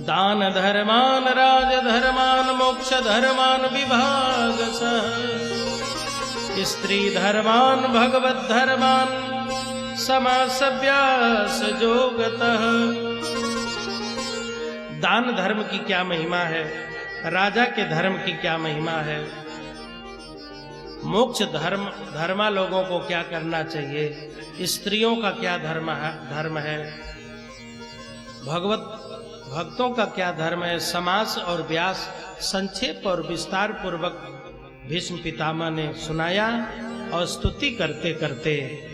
दान धर्मान राजधर्मान मोक्ष धर्मान विभागसः स्त्री धर्मान भगवत धर्मान समासव्यास जोगतः। दान धर्म की क्या महिमा है, राजा के धर्म की क्या महिमा है, मोक्ष धर्मा लोगों को क्या करना चाहिए, स्त्रियों का क्या धर्म है, भक्तों का क्या धर्म है, समास और व्यास संक्षेप और विस्तार पूर्वक भीष्म पितामह ने सुनाया। और स्तुति करते करते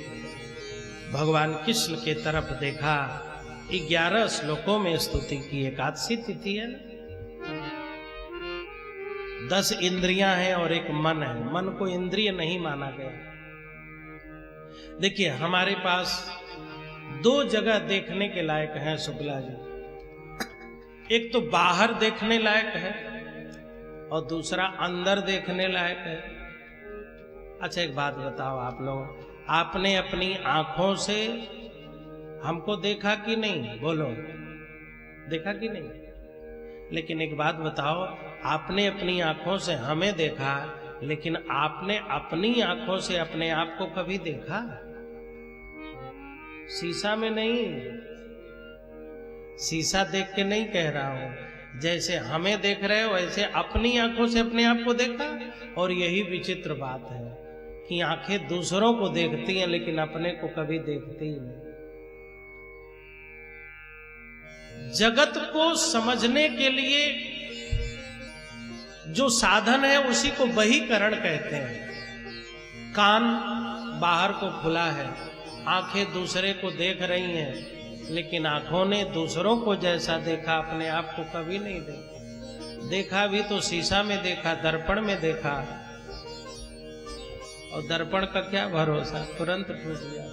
भगवान कृष्ण के तरफ देखा। 11 श्लोकों में स्तुति की। एकादशी तिथि है, 10 इंद्रियां हैं और एक मन है। मन को इंद्रिय नहीं माना गया। देखिए हमारे पास 2 जगह देखने के लायक हैं शुक्ला जी। एक तो बाहर देखने लायक है और दूसरा अंदर देखने लायक है। अच्छा एक बात बताओ आप लोग, आपने अपनी आंखों से हमको देखा कि नहीं? बोलो, देखा कि नहीं? लेकिन एक बात बताओ, आपने अपनी आंखों से हमें देखा, लेकिन आपने अपनी आंखों से अपने आप को कभी देखा? शीशा में नहीं, शीशा देख के नहीं कह रहा हूं। जैसे हमें देख रहे हो वैसे अपनी आंखों से अपने आप को देखा। और यही विचित्र बात है कि आंखें दूसरों को देखती हैं लेकिन अपने को कभी देखती ही नहीं। जगत को समझने के लिए जो साधन है उसी को बहिकरण कहते हैं। कान बाहर को खुला है, आंखें दूसरे को देख रही हैं, लेकिन आंखों ने दूसरों को जैसा देखा अपने आप को कभी नहीं देखा। देखा भी तो शीशा में देखा, दर्पण में देखा, और दर्पण का क्या भरोसा, तुरंत टूट गया।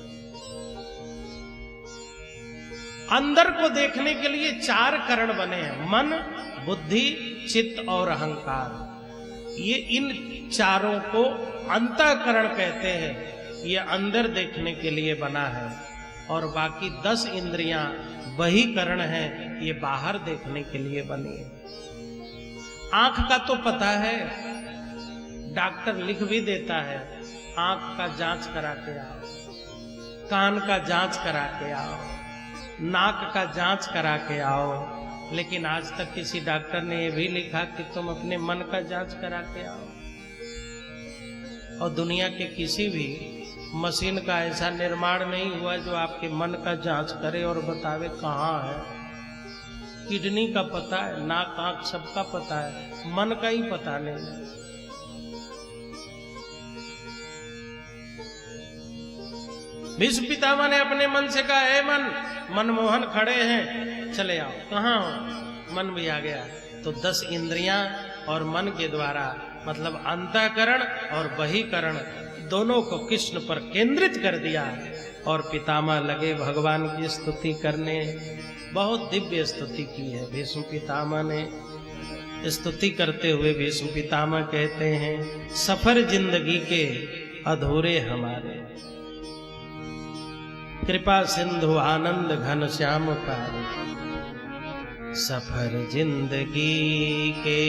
अंदर को देखने के लिए 4 करण बने हैं, मन, बुद्धि, चित्त और अहंकार। ये इन चारों को अंतःकरण कहते हैं। ये अंदर देखने के लिए बना है। और बाकी 10 इंद्रियां बहिकरण हैं, ये बाहर देखने के लिए बनी है। आंख का तो पता है, डॉक्टर लिख भी देता है, आंख का जांच करा के आओ, कान का जांच करा के आओ, नाक का जांच करा के आओ। लेकिन आज तक किसी डॉक्टर ने यह भी लिखा कि तुम अपने मन का जांच करा के आओ। और दुनिया के किसी भी मशीन का ऐसा निर्माण नहीं हुआ जो आपके मन का जांच करे और बतावे कहाँ है। किडनी का पता है, नाक आंख सबका पता है, मन का ही पता नहीं। भीष्म पितामह ने अपने मन से कहा, हे मन, मनमोहन खड़े हैं, चले आओ। कहाँ हो? मन भी आ गया। तो 10 इंद्रियां और मन के द्वारा, मतलब अंतःकरण और बहिकरण दोनों को कृष्ण पर केंद्रित कर दिया। और पितामह लगे भगवान की स्तुति करने। बहुत दिव्य स्तुति की है भीष्म पितामह ने। स्तुति करते हुए भीष्म पितामह कहते हैं, सफर जिंदगी के अधूरे हमारे, कृपा सिंधु आनंद घन श्याम पारे। सफर जिंदगी के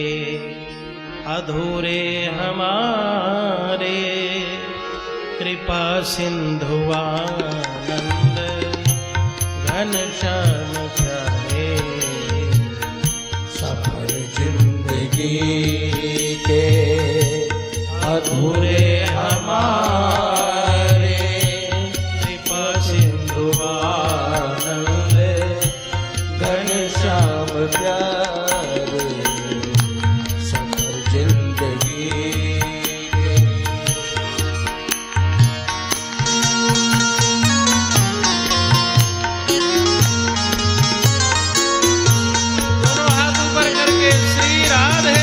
अधूरे हमारे, कृपा सिंधु आनंद घन श्याम प्यारे। सफर जिंदगी के अधूरे हमारे, कृपा सिंधु आनंद घन श्याम प्यारे। सफर जिंदगी दोनों हाथ ऊपर करके श्री राधे।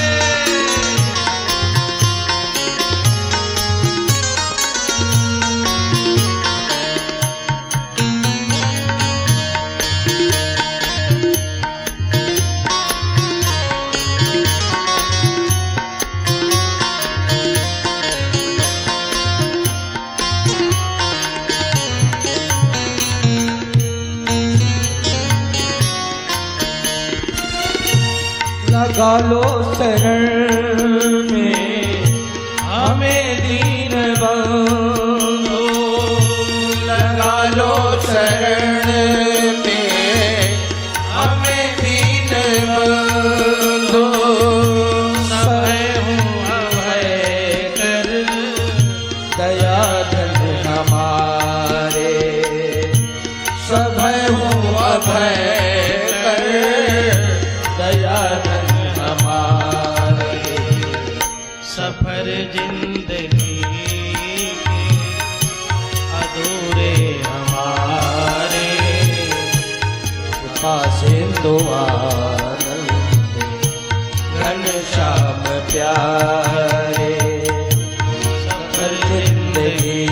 लगा लो शरण में हमें दीन बंधु, लगा लो शरण में हमें दीन बंधु। सभय हूँ अभय कर दया धन हमारे, सभय हूँ अभय कर दया धन हमारे। सफर जिंदगी के अधूरे हमारे, कृपा सिंधु आनंद घनश्याम प्यारे। सफर जिंदगी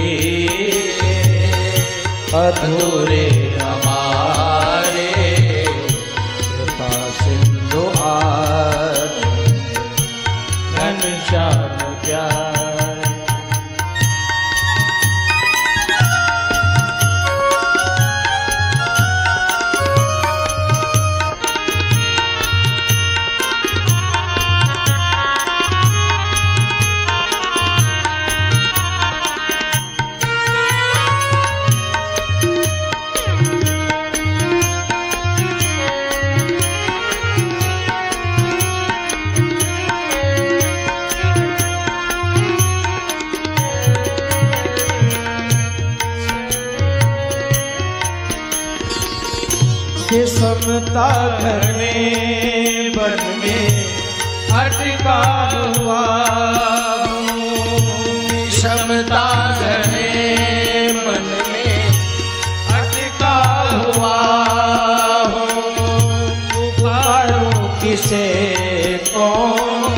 अधूरे हमारे, कृपा सिंधु आनंद घनश्याम प्यारे। ये समता घरने बन में अटका हुआ हूँ। समता घरने बन में अटका हुआ हूँ। पुकारूं किसे कौन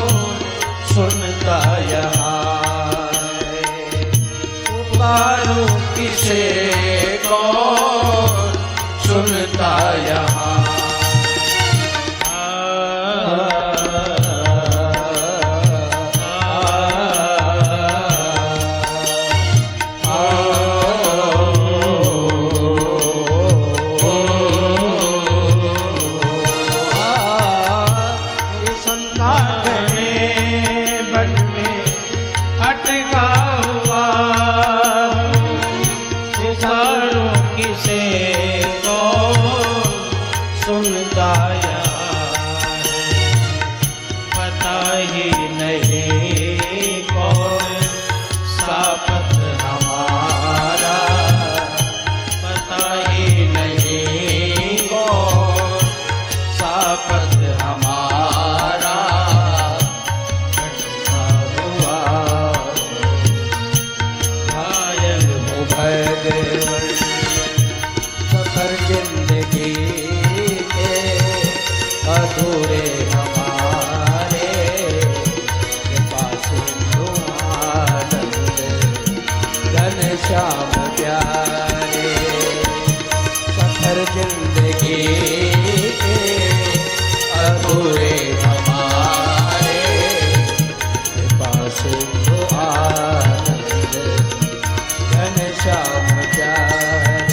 सुनता यहाँ है। पुकारूं किसे कौन सुनता यहाँ। सुनता पता ही नहीं कौन सापत हमारा। पता ही नहीं कौन सापत हमारा। घटता हुआ घायल हो भय सफर जिंदगी अधूरे हमारे, कृपा सिंधु आनंद घनश्याम प्यारे। सफर जिंदगी अधूरे हमारे, कृपा सिंधु आनंद घनश्याम प्यारे।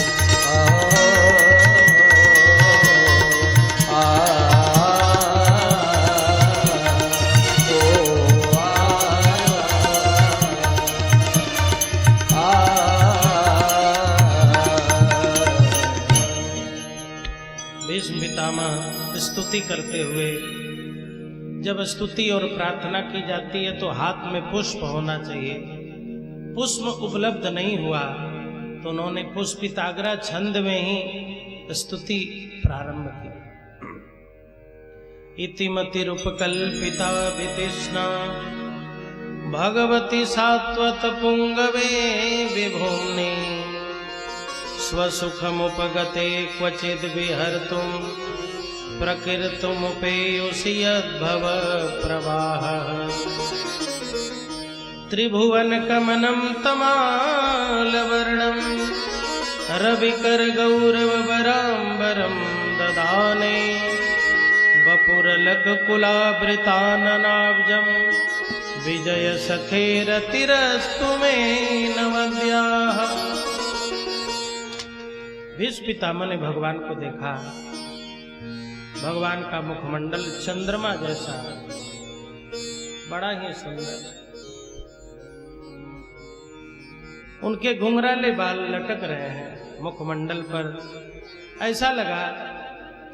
भीष्म पितामह स्तुति करते हुए, जब स्तुति और प्रार्थना की जाती है तो हाथ में पुष्प होना चाहिए। पुष्प उपलब्ध नहीं हुआ तो उन्होंने पुष्पिताग्रा छंद में ही स्तुति प्रारंभ की। इतिमतिरुपकल्पिता वितृष्णा भगवती सात्वत पुंगवे विभुम्नि। स्वसुखमुपगते क्वचिद् विहर्तुं प्रकृतमुपेयुषि यद्भव प्रवाहः। त्रिभुवनकमनं तमालवर्णं रविकरगौरववराम्बरं ददाने। वपुरलकुलावृताननाब्जं विजयसखेरतिरस्तु मे नवद्याः। भीष्म पितामह ने भगवान को देखा भगवान का मुखमंडल चंद्रमा जैसा, बड़ा ही सुंदर। उनके घुंघराले बाल लटक रहे हैं मुखमंडल पर। ऐसा लगा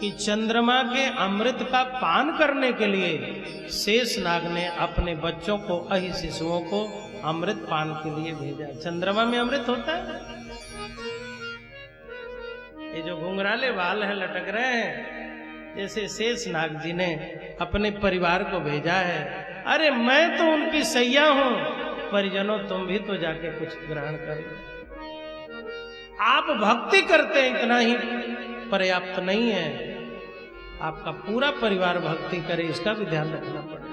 कि चंद्रमा के अमृत का पान करने के लिए शेषनाग ने अपने बच्चों को, अहि शिशुओं को अमृत पान के लिए भेजा। चंद्रमा में अमृत होता है। ये जो घुंघराले बाल है लटक रहे हैं, जैसे शेषनाग जी ने अपने परिवार को भेजा है। अरे मैं तो उनकी सैया हूं, परिजनों तुम भी तो जाके कुछ ग्रहण कर लो। आप भक्ति करते हैं इतना ही पर्याप्त नहीं है, आपका पूरा परिवार भक्ति करे, इसका भी ध्यान रखना पड़ेगा।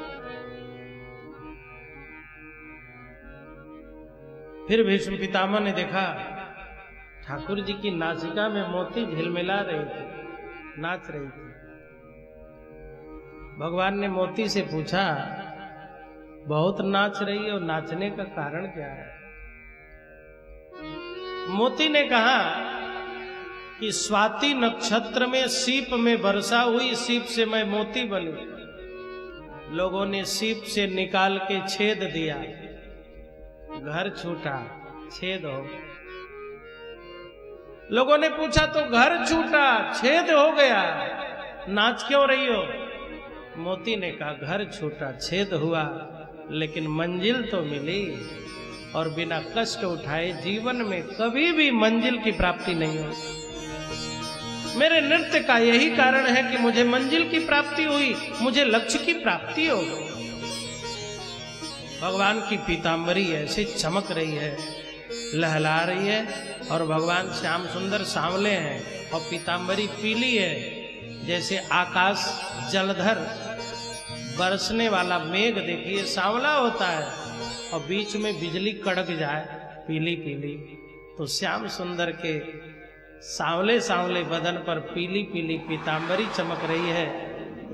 फिर भीष्म पितामह ने देखा ठाकुर जी की नासिका में मोती झिलमिला रही थी, नाच रही थी। भगवान ने मोती से पूछा, बहुत नाच रही है और नाचने का कारण क्या है? मोती ने कहा कि स्वाति नक्षत्र में सीप में वर्षा हुई, सीप से मैं मोती बनी। लोगों ने सीप से निकाल के छेद दिया, घर छूटा, छेद हो। लोगों ने पूछा तो घर छूटा, छेद हो गया, नाच क्यों रही हो? मोती ने कहा घर छूटा, छेद हुआ, लेकिन मंजिल तो मिली, और बिना कष्ट उठाए जीवन में कभी भी मंजिल की प्राप्ति नहीं हो। मेरे नृत्य का यही कारण है कि मुझे मंजिल की प्राप्ति हुई, मुझे लक्ष्य की प्राप्ति हो गई। भगवान की पीतांबरी ऐसे चमक रही है, लहला रही है, और भगवान श्याम सुंदर सांवले हैं और पीतांबरी पीली है। जैसे आकाश जलधर बरसने वाला मेघ देखिए सांवला होता है, और बीच में बिजली कड़क जाए पीली पीली, तो श्याम सुंदर के सांवले सांवले बदन पर पीली पीली पीतांबरी चमक रही है,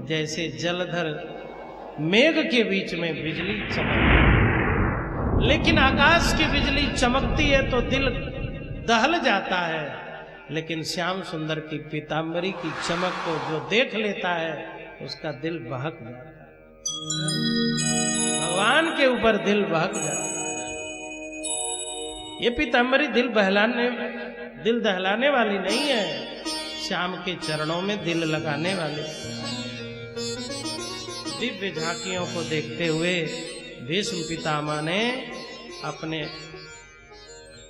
जैसे जलधर मेघ के बीच में बिजली चमक। लेकिन आकाश की बिजली चमकती है तो दिल दहल जाता है, लेकिन श्याम सुंदर की पीतांबरी की चमक को जो देख लेता है उसका दिल बहक जाता है। भगवान के ऊपर दिल बहक जाता है। ये पीतांबरी दिल दहलाने वाली नहीं है, श्याम के चरणों में दिल लगाने वाली। दिव्य झांकियों को देखते हुए भीष्म पितामह ने अपने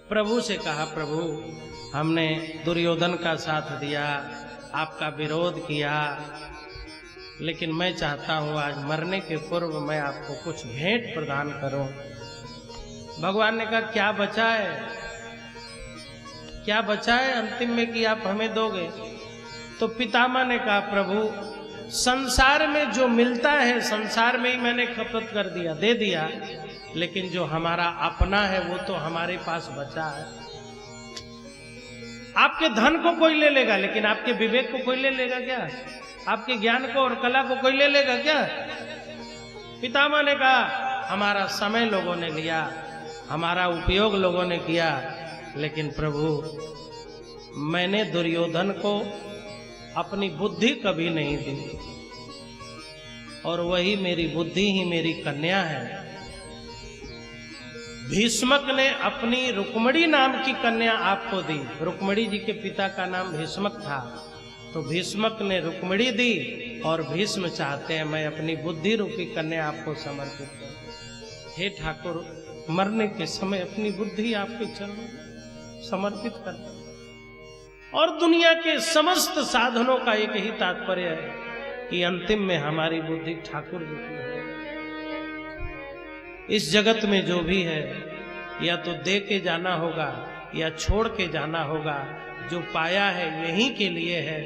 प्रभु से कहा, प्रभु हमने दुर्योधन का साथ दिया, आपका विरोध किया, लेकिन मैं चाहता हूं आज मरने के पूर्व मैं आपको कुछ भेंट प्रदान करूं। भगवान ने कहा क्या बचा है, क्या बचा है अंतिम में कि आप हमें दोगे? तो पितामह ने कहा, प्रभु संसार में जो मिलता है संसार में ही मैंने खपत कर दिया, दे दिया, लेकिन जो हमारा अपना है वो तो हमारे पास बचा है। आपके धन को कोई ले लेगा, लेकिन आपके विवेक को कोई ले लेगा क्या? आपके ज्ञान को और कला को कोई ले लेगा क्या? पितामह ने कहा, हमारा समय लोगों ने लिया, हमारा उपयोग लोगों ने किया, लेकिन प्रभु मैंने दुर्योधन को अपनी बुद्धि कभी नहीं दी, और वही मेरी बुद्धि ही मेरी कन्या है। भीष्मक ने अपनी रुक्मणी नाम की कन्या आपको दी। रुक्मणी जी के पिता का नाम भीष्मक था, तो भीष्मक ने रुक्मणी दी, और भीष्म चाहते हैं मैं अपनी बुद्धि रूपी कन्या आपको समर्पित करूं। हे ठाकुर, मरने के समय अपनी बुद्धि आपके चरणों समर्पित कर। और दुनिया के समस्त साधनों का एक ही तात्पर्य है कि अंतिम में हमारी बुद्धि ठाकुर जी की है। इस जगत में जो भी है या तो दे के जाना होगा या छोड़ के जाना होगा। जो पाया है यहीं के लिए है।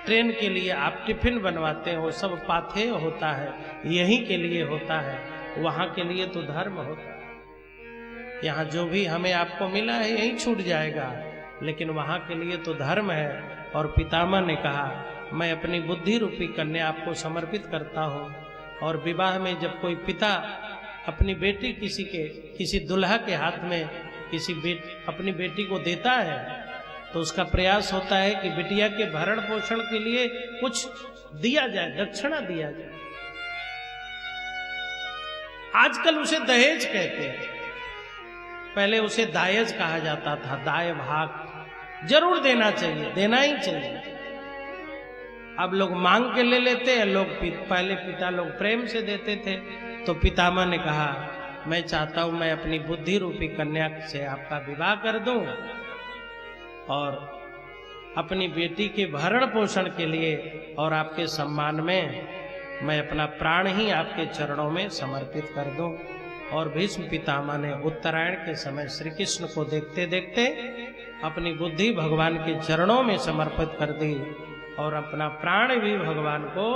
ट्रेन के लिए आप टिफिन बनवाते हो, सब पाथेय होता है, यहीं के लिए होता है। वहां के लिए तो धर्म होता है। यहाँ जो भी हमें आपको मिला है यहीं छूट जाएगा, लेकिन वहां के लिए तो धर्म है। और पितामह ने कहा मैं अपनी बुद्धि रूपी कन्या आपको समर्पित करता हूँ। और विवाह में जब कोई पिता अपनी बेटी किसी दुल्हा के हाथ में अपनी बेटी को देता है, तो उसका प्रयास होता है कि बिटिया के भरण पोषण के लिए कुछ दिया जाए, दक्षिणा दिया जाए। आजकल उसे दहेज कहते हैं, पहले उसे दायज कहा जाता था। दाय भाग जरूर देना चाहिए, देना ही चाहिए। अब लोग मांग के ले लेते हैं, पहले पिता लोग प्रेम से देते थे। तो पितामह ने कहा, मैं चाहता हूं मैं अपनी बुद्धि रूपी कन्या से आपका विवाह कर दूं और अपनी बेटी के भरण पोषण के लिए और आपके सम्मान में मैं अपना प्राण ही आपके चरणों में समर्पित कर दूं। और भीष्म पितामह ने उत्तरायण के समय श्री कृष्ण को देखते देखते अपनी बुद्धि भगवान के चरणों में समर्पित कर दी और अपना प्राण भी भगवान को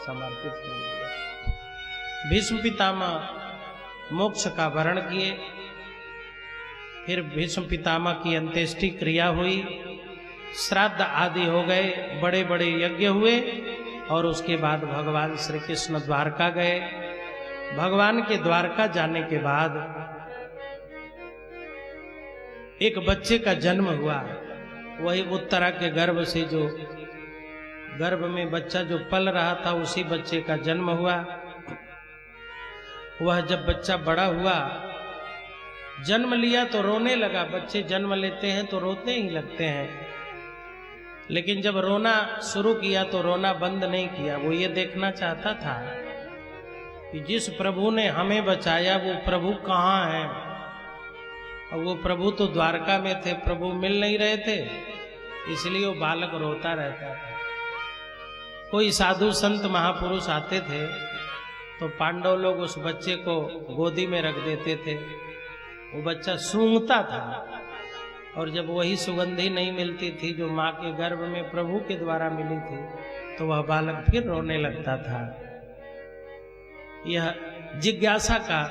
समर्पित कर दिया। भीष्म पितामह मोक्ष का वरण किए। फिर भीष्म पितामह की अंत्येष्टि क्रिया हुई, श्राद्ध आदि हो गए, बड़े बड़े यज्ञ हुए और उसके बाद भगवान श्री कृष्ण द्वारका गए। भगवान के द्वारका जाने के बाद एक बच्चे का जन्म हुआ। वही उत्तरा के गर्भ से जो गर्भ में बच्चा जो पल रहा था, उसी बच्चे का जन्म हुआ। वह जब बच्चा बड़ा हुआ, जन्म लिया तो रोने लगा। बच्चे जन्म लेते हैं तो रोते ही लगते हैं, लेकिन जब रोना शुरू किया तो रोना बंद नहीं किया। वो ये देखना चाहता था कि जिस प्रभु ने हमें बचाया वो प्रभु कहाँ है। और वो प्रभु तो द्वारका में थे, प्रभु मिल नहीं रहे थे, इसलिए वो बालक रोता रहता था। कोई साधु संत महापुरुष आते थे तो पांडव लोग उस बच्चे को गोदी में रख देते थे। वो बच्चा सूंघता था और जब वही सुगंधी नहीं मिलती थी जो माँ के गर्भ में प्रभु के द्वारा मिली थी, तो वह बालक फिर रोने लगता था। यह जिज्ञासा का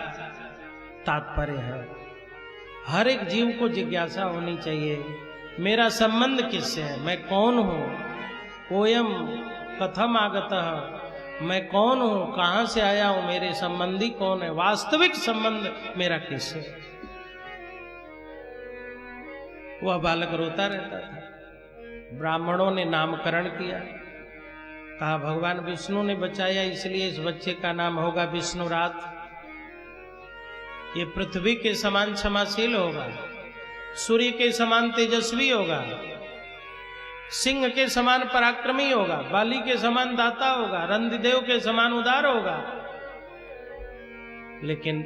तात्पर्य है। हर एक जीव को जिज्ञासा होनी चाहिए, मेरा संबंध किससे है, मैं कौन हूँ, कोयम कथम आगतः, मैं कौन हूं, कहां से आया हूं, मेरे संबंधी कौन है, वास्तविक संबंध मेरा किससे। वह बालक रोता रहता था। ब्राह्मणों ने नामकरण किया, कहा भगवान विष्णु ने बचाया इसलिए इस बच्चे का नाम होगा विष्णुरात। ये पृथ्वी के समान क्षमाशील होगा, सूर्य के समान तेजस्वी होगा, सिंह के समान पराक्रमी होगा, बाली के समान दाता होगा, रंधिदेव के समान उदार होगा। लेकिन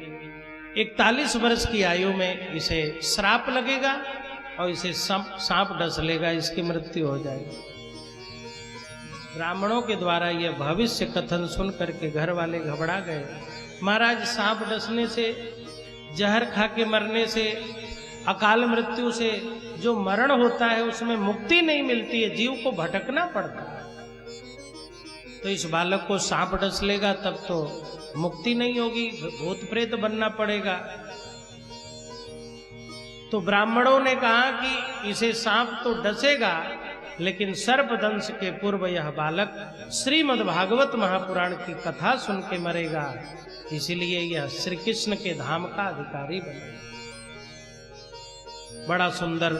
41 वर्ष की आयु में इसे श्राप लगेगा और इसे सांप डस लेगा, इसकी मृत्यु हो जाएगी। ब्राह्मणों के द्वारा यह भविष्य कथन सुन करके घर वाले घबरा गए। महाराज, सांप डसने से, जहर खा के मरने से, अकाल मृत्यु से जो मरण होता है उसमें मुक्ति नहीं मिलती है, जीव को भटकना पड़ता है। तो इस बालक को सांप डस लेगा तब तो मुक्ति नहीं होगी, भूत प्रेत बनना पड़ेगा। तो ब्राह्मणों ने कहा कि इसे सांप तो डसेगा, लेकिन सर्पदंश के पूर्व यह बालक श्रीमद् भागवत महापुराण की कथा सुन के मरेगा, इसलिए यह श्री कृष्ण के धाम का अधिकारी बनेगा। बड़ा सुंदर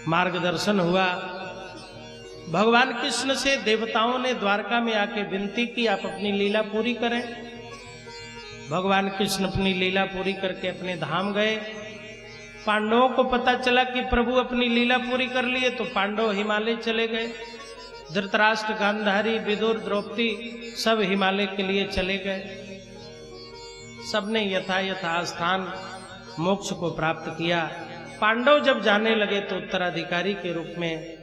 मार्गदर्शन हुआ। भगवान कृष्ण से देवताओं ने द्वारका में आके विनती की, आप अपनी लीला पूरी करें। भगवान कृष्ण अपनी लीला पूरी करके अपने धाम गए। पांडवों को पता चला कि प्रभु अपनी लीला पूरी कर लिए, तो पांडव हिमालय चले गए। धृतराष्ट्र, गांधारी, विदुर, द्रौपदी सब हिमालय के लिए चले गए। सबने यथा स्थान मोक्ष को प्राप्त किया। पांडव जब जाने लगे तो उत्तराधिकारी के रूप में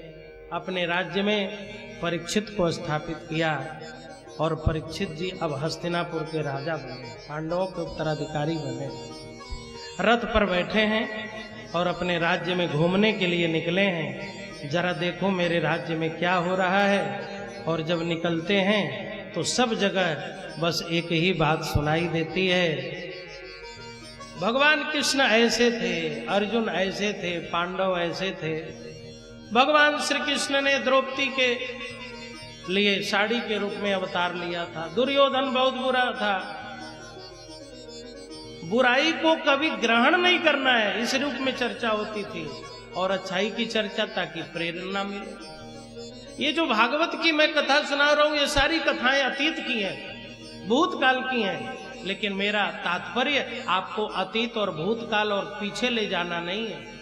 अपने राज्य में परीक्षित को स्थापित किया और परीक्षित जी अब हस्तिनापुर के राजा बने, पांडवों के उत्तराधिकारी बने। रथ पर बैठे हैं और अपने राज्य में घूमने के लिए निकले हैं। जरा देखो मेरे राज्य में क्या हो रहा है। और जब निकलते हैं तो सब जगह बस एक ही बात सुनाई देती है, भगवान कृष्ण ऐसे थे, अर्जुन ऐसे थे, पांडव ऐसे थे। भगवान श्री कृष्ण ने द्रौपदी के लिए साड़ी के रूप में अवतार लिया था। दुर्योधन बहुत बुरा था। बुराई को कभी ग्रहण नहीं करना है, इस रूप में चर्चा होती थी। और अच्छाई की चर्चा, ताकि प्रेरणा मिले। ये जो भागवत की मैं कथा सुना रहा हूं, ये सारी कथाएं अतीत की हैं, भूतकाल की हैं, लेकिन मेरा तात्पर्य आपको अतीत और भूतकाल और पीछे ले जाना नहीं है।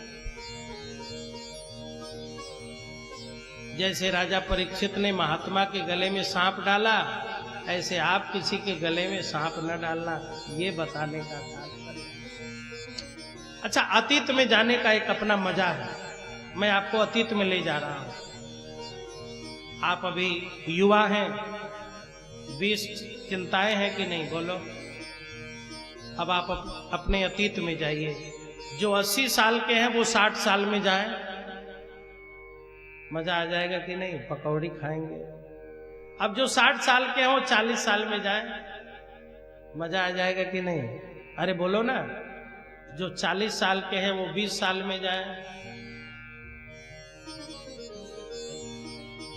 जैसे राजा परीक्षित ने महात्मा के गले में सांप डाला, ऐसे आप किसी के गले में सांप न डालना, ये बताने का तात्पर्य। अच्छा, अतीत में जाने का एक अपना मजा है। मैं आपको अतीत में ले जा रहा हूं। आप अभी युवा हैं, 20 चिंताएं हैं कि नहीं, बोलो। अब आप अपने अतीत में जाइए। जो 80 साल के हैं वो 60 साल में जाएं, मजा आ जाएगा कि नहीं, पकौड़ी खाएंगे। अब जो 60 साल के हैं वो 40 साल में जाएं, मजा आ जाएगा कि नहीं, अरे बोलो ना। जो 40 साल के हैं वो 20 साल में जाएं,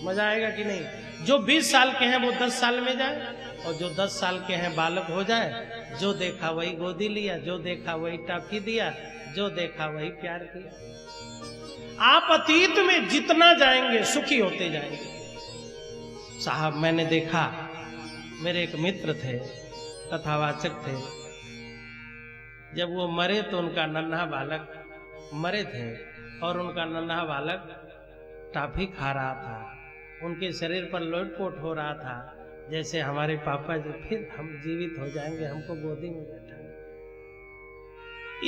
मजा आएगा कि नहीं। जो 20 साल के हैं वो 10 साल में जाएं, और जो 10 साल के हैं बालक हो जाए। जो देखा वही गोदी लिया, जो देखा वही टॉफी दिया, जो देखा वही प्यार किया। आप अतीत में जितना जाएंगे सुखी होते जाएंगे। साहब, मैंने देखा, मेरे एक मित्र थे, कथावाचक थे, जब वो मरे तो उनका नन्हा बालक, मरे थे और उनका नन्हा बालक टॉफी खा रहा था, उनके शरीर पर लोटपोट हो रहा था, जैसे हमारे पापा जी फिर हम जीवित हो जाएंगे, हमको गोदी में बैठाएंगे।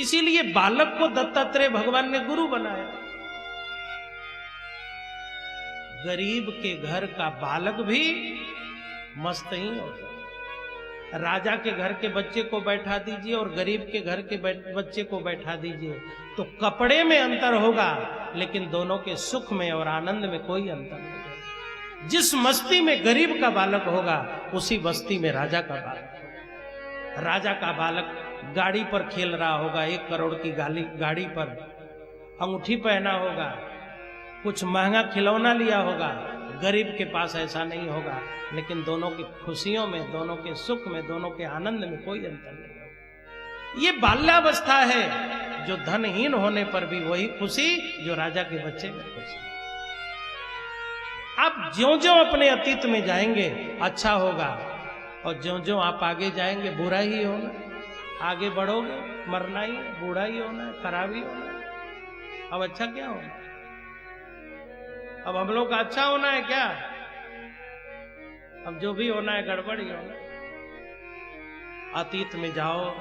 इसीलिए बालक को दत्तात्रेय भगवान ने गुरु बनाया। गरीब के घर का बालक भी मस्त ही होता है। राजा के घर के बच्चे को बैठा दीजिए और गरीब के घर के बच्चे को बैठा दीजिए, तो कपड़े में अंतर होगा, लेकिन दोनों के सुख में और आनंद में कोई अंतर नहीं होगा। जिस मस्ती में गरीब का बालक होगा, उसी बस्ती में राजा का बालक होगा। राजा का बालक गाड़ी पर खेल रहा होगा, 1 करोड़ की गाड़ी पर अंगूठी पहना होगा, कुछ महंगा खिलौना लिया होगा। गरीब के पास ऐसा नहीं होगा, लेकिन दोनों की खुशियों में, दोनों के सुख में, दोनों के आनंद में कोई अंतर नहीं होगा। ये बाल्यावस्था है, जो धनहीन होने पर भी वही खुशी जो राजा के बच्चे में खुशी। आप ज्यों-ज्यों अपने अतीत में जाएंगे अच्छा होगा, और ज्यों-ज्यों आप आगे जाएंगे बुरा ही होना। आगे बढ़ोगे, मरना ही, बूढ़ा ही होना है, खराब ही होना है। अब अच्छा क्या होगा? अब हम लोग का अच्छा होना है क्या? अब जो भी होना है गड़बड़ ही होना। अतीत में जाओ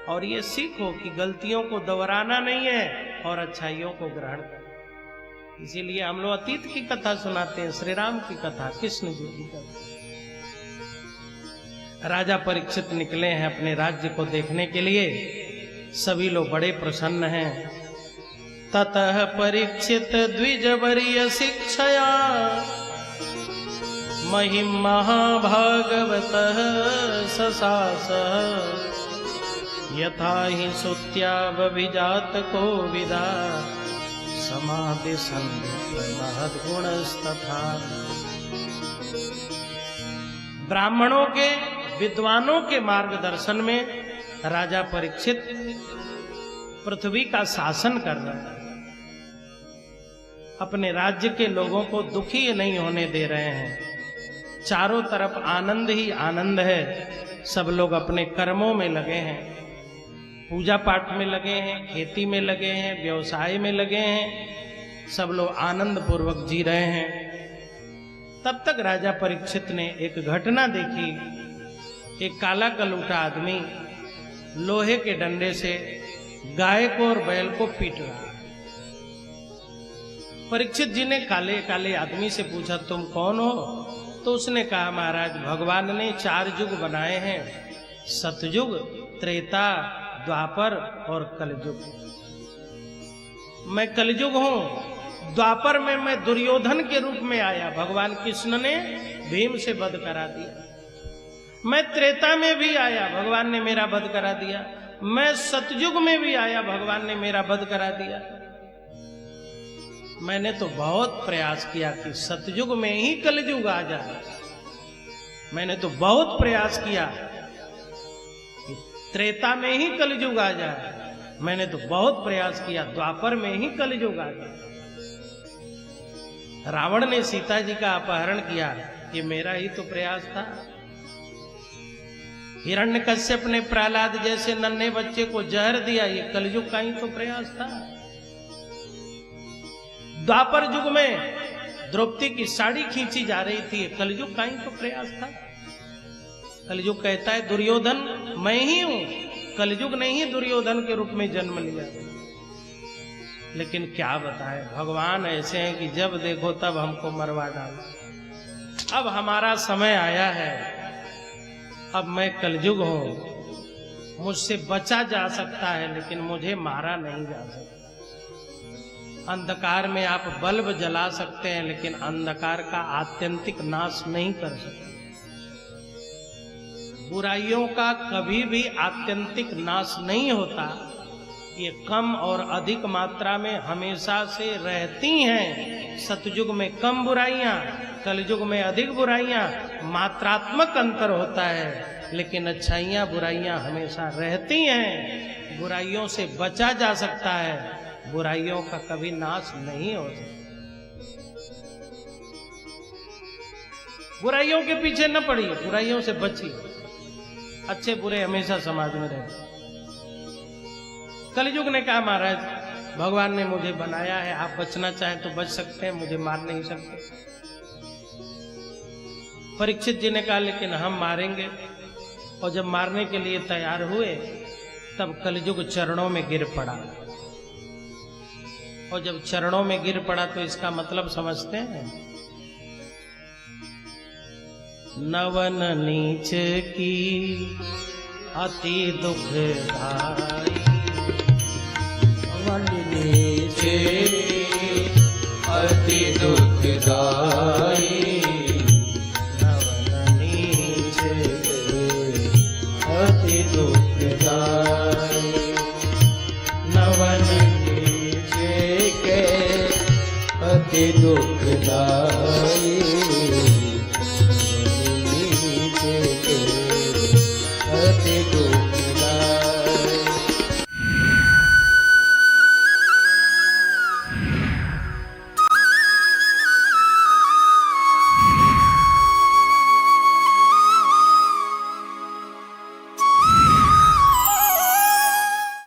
और ये सीखो कि गलतियों को दोहराना नहीं है और अच्छाइयों को ग्रहण करना। इसीलिए हम लोग अतीत की कथा सुनाते हैं, श्री राम की कथा, कृष्ण जी की कथा। राजा परीक्षित निकले हैं अपने राज्य को देखने के लिए। सभी लोग बड़े प्रसन्न हैं। ततः परीक्षित द्विजवर्य शिक्षया महिम महाभागवतः ससास यथा हि सुत्यावभिजात को विदा समाधि महद्गुणस्तथा। ब्राह्मणों के, विद्वानों के मार्गदर्शन में राजा परीक्षित पृथ्वी का शासन कर रहे हैं। अपने राज्य के लोगों को दुखी नहीं होने दे रहे हैं। चारों तरफ आनंद ही आनंद है। सब लोग अपने कर्मों में लगे हैं, पूजा पाठ में लगे हैं, खेती में लगे हैं, व्यवसाय में लगे हैं। सब लोग आनंद पूर्वक जी रहे हैं। तब तक राजा परीक्षित ने एक घटना देखी। एक काला कलूटा आदमी लोहे के डंडे से गाय को और बैल को पीट रहा। परीक्षित जी ने काले काले आदमी से पूछा, तुम कौन हो? तो उसने कहा, महाराज, भगवान ने 4 युग बनाए हैं, सतयुग, त्रेता, द्वापर और कलयुग। मैं कलयुग हूं। द्वापर में मैं दुर्योधन के रूप में आया, भगवान कृष्ण ने भीम से वध करा दिया। मैं त्रेता में भी आया, भगवान ने मेरा वध करा दिया। मैं सतयुग में भी आया, भगवान ने मेरा वध करा दिया। मैंने तो बहुत प्रयास किया कि सतयुग में ही कलयुग आ जाए। मैंने तो बहुत प्रयास किया कि त्रेता में ही कलयुग आ जाए, मैंने तो बहुत प्रयास किया, द्वापर में ही कलयुग आ गया। रावण ने सीता जी का अपहरण किया, ये मेरा ही तो प्रयास था। हिरण्यकश्यप ने प्रहलाद जैसे नन्हे बच्चे को जहर दिया, ये कलयुग का ही तो प्रयास था। द्वापर युग में द्रौपदी की साड़ी खींची जा रही थी, ये कलयुग का ही तो प्रयास था। कलयुग कहता है दुर्योधन मैं ही हूं, कलयुग ने ही दुर्योधन के रूप में जन्म लिया। लेकिन क्या बताएं, भगवान ऐसे हैं कि जब देखो तब हमको मरवा डालो। अब हमारा समय आया है, अब मैं कलयुग हूं, मुझसे बचा जा सकता है लेकिन मुझे मारा नहीं जा सकता। अंधकार में आप बल्ब जला सकते हैं लेकिन अंधकार का आत्यंतिक नाश नहीं कर सकते। बुराइयों का कभी भी आत्यंतिक नाश नहीं होता, ये कम और अधिक मात्रा में हमेशा से रहती हैं। सतयुग में कम बुराइयां, कलयुग में अधिक बुराइयां, मात्रात्मक अंतर होता है, लेकिन अच्छाइयां बुराइयां हमेशा रहती हैं। बुराइयों से बचा जा सकता है, बुराइयों का कभी नाश नहीं हो सकता। बुराइयों के पीछे न पड़िए, बुराइयों से बचिए। अच्छे बुरे हमेशा समाज में रहते। कलयुग ने कहा महाराज भगवान ने मुझे बनाया है, आप बचना चाहें तो बच सकते हैं, मुझे मार नहीं सकते। परीक्षित जी ने कहा लेकिन हम मारेंगे। और जब मारने के लिए तैयार हुए तब कलयुग चरणों में गिर पड़ा। और जब चरणों में गिर पड़ा तो इसका मतलब समझते हैं, नवन नीच की अति दुखदाई, नवन नीच अति दुखदाई, नवन नीच अति दुखदाई, नवन नीच के अति दुखदाई, अति दुखदाई।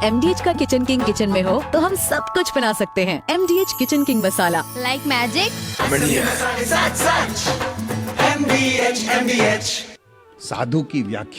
MDH का किचन किंग किचन में हो तो हम सब कुछ बना सकते हैं। MDH किचन किंग मसाला, like magic. साधु की व्याख्या